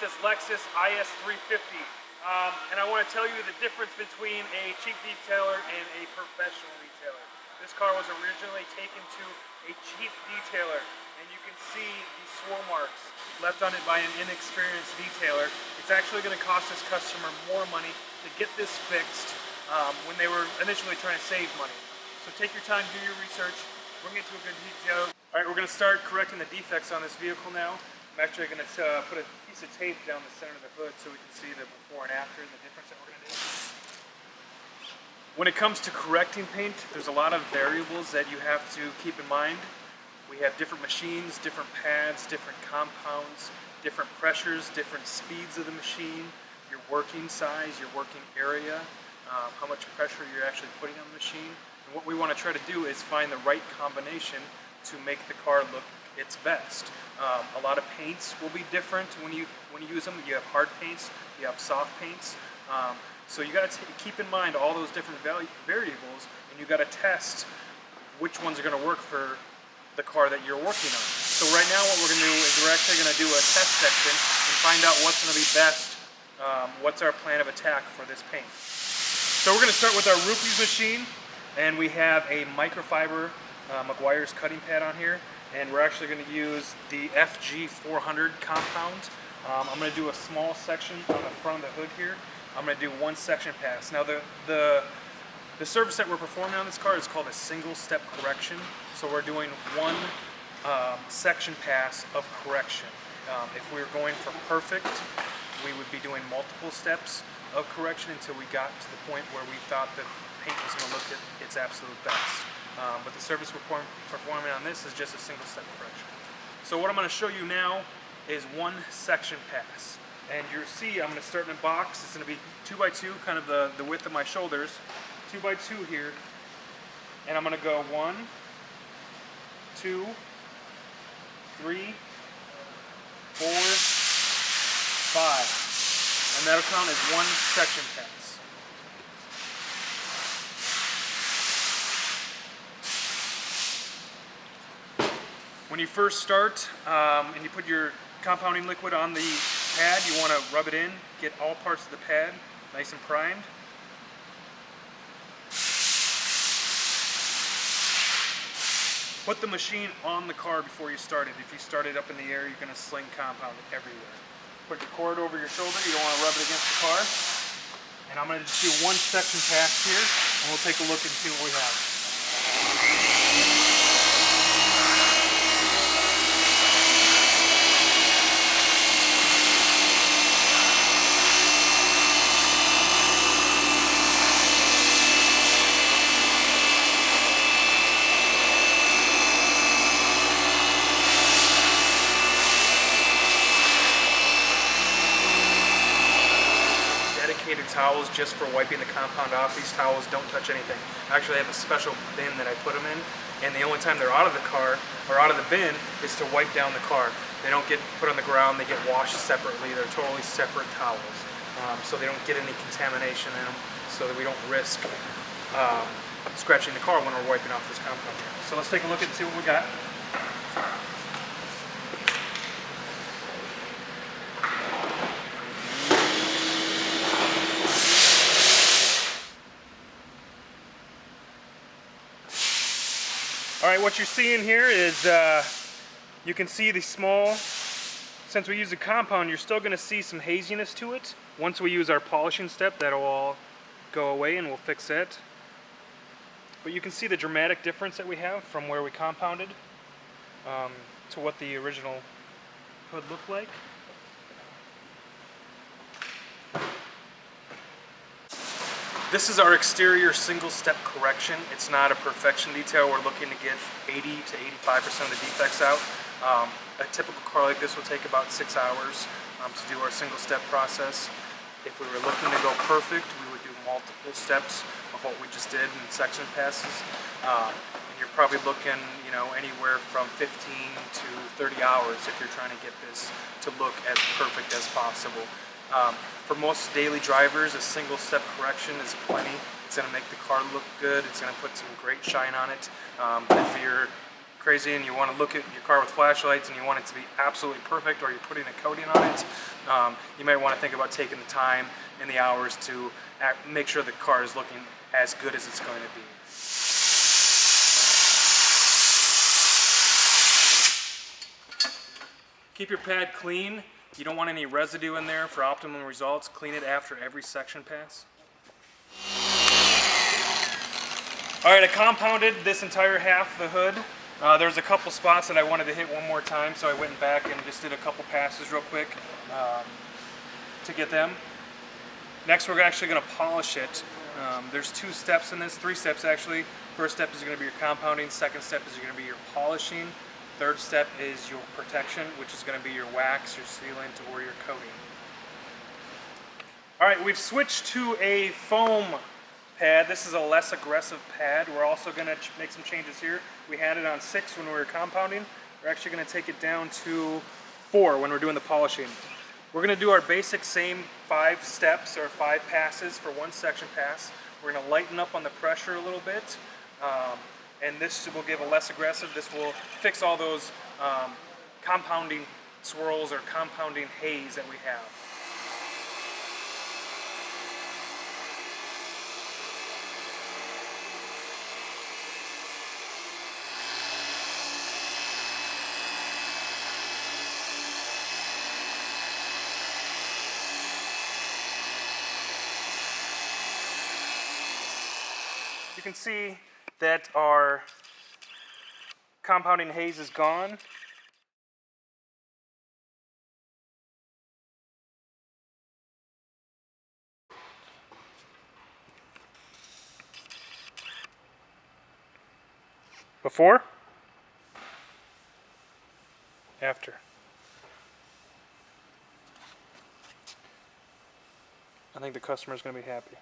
at this Lexus IS 350, and I want to tell you the difference between a cheap detailer and a professional detailer. This car was originally taken to a cheap detailer, and you can see the swirl marks left on it by an inexperienced detailer. It's actually going to cost this customer more money to get this fixed when they were initially trying to save money. So take your time, do your research, bring it to a good detailer. All right, we're going to start correcting the defects on this vehicle now. I'm actually going to put a piece of tape down the center of the hood so we can see the before and after and the difference that we're going to do. When it comes to correcting paint, there's a lot of variables that you have to keep in mind. We have different machines, different pads, different compounds, different pressures, different speeds of the machine, your working size, your working area, how much pressure you're actually putting on the machine. And what we want to try to do is find the right combination to make the car look its best. A lot of paints will be different when you use them. You have hard paints, you have soft paints. So you got to keep in mind all those different variables, and you got to test which ones are going to work for the car that you're working on. So right now what we're going to do is we're actually going to do a test section and find out what's going to be best, what's our plan of attack for this paint. So we're going to start with our Rupees machine, and we have a microfiber Meguiar's cutting pad on here, and we're actually going to use the FG400 compound. I'm going to do a small section on the front of the hood here. I'm going to do one section pass. Now the service that we're performing on this car is called a single step correction. So we're doing one section pass of correction. If we were going for perfect, we would be doing multiple steps of correction until we got to the point where we thought that paint was going to look at its absolute best. But the service we're performing on this is just a single step correction. So what I'm going to show you now is one section pass. And you'll see I'm going to start in a box. It's going to be 2x2, kind of the width of my shoulders. 2x2 here. And I'm going to go 1, 2, 3, 4, 5. And that'll count as one section pass. When you first start and you put your compounding liquid on the pad, you want to rub it in, get all parts of the pad nice and primed. Put the machine on the car before you start it. If you start it up in the air, you're going to sling compound everywhere. Put your cord over your shoulder, you don't want to rub it against the car. And I'm going to just do one section pass here, and we'll take a look and see what we have. Towels just for wiping the compound off. These towels don't touch anything. I actually have a special bin that I put them in, and the only time they're out of the car or out of the bin is to wipe down the car. They don't get put on the ground, they get washed separately. They're totally separate towels, so they don't get any contamination in them, so that we don't risk scratching the car when we're wiping off this compound here. So let's take a look and see what we got. Alright, what you're seeing here is you can see the small, since we use a compound, you're still going to see some haziness to it. Once we use our polishing step, that'll all go away and we'll fix it. But you can see the dramatic difference that we have from where we compounded to what the original hood looked like. This is our exterior single step correction. It's not a perfection detail. We're looking to get 80 to 85% of the defects out. A typical car like this will take about 6 hours to do our single step process. If we were looking to go perfect, we would do multiple steps of what we just did in section passes. And you're probably looking, anywhere from 15 to 30 hours if you're trying to get this to look as perfect as possible. For most daily drivers, a single step correction is plenty. It's going to make the car look good. It's going to put some great shine on it. If you're crazy and you want to look at your car with flashlights and you want it to be absolutely perfect, or you're putting a coating on it, you might want to think about taking the time and the hours to make sure the car is looking as good as it's going to be. Keep your pad clean. You don't want any residue in there for optimum results. Clean it after every section pass. Alright, I compounded this entire half of the hood. There's a couple spots that I wanted to hit one more time, so I went back and just did a couple passes real quick to get them. Next, we're actually going to polish it. There's 2 steps in this, 3 steps actually. First step is going to be your compounding. Second step is going to be your polishing. Third step is your protection, which is going to be your wax, your sealant, or your coating. Alright, we've switched to a foam pad. This is a less aggressive pad. We're also going to make some changes here. We had it on 6 when we were compounding. We're actually going to take it down to 4 when we're doing the polishing. We're going to do our basic same 5 steps or 5 passes for one section pass. We're going to lighten up on the pressure a little bit. And this will give a less aggressive. This will fix all those compounding swirls or compounding haze that we have. You can see that our compounding haze is gone. Before, after. I think the customer is going to be happy.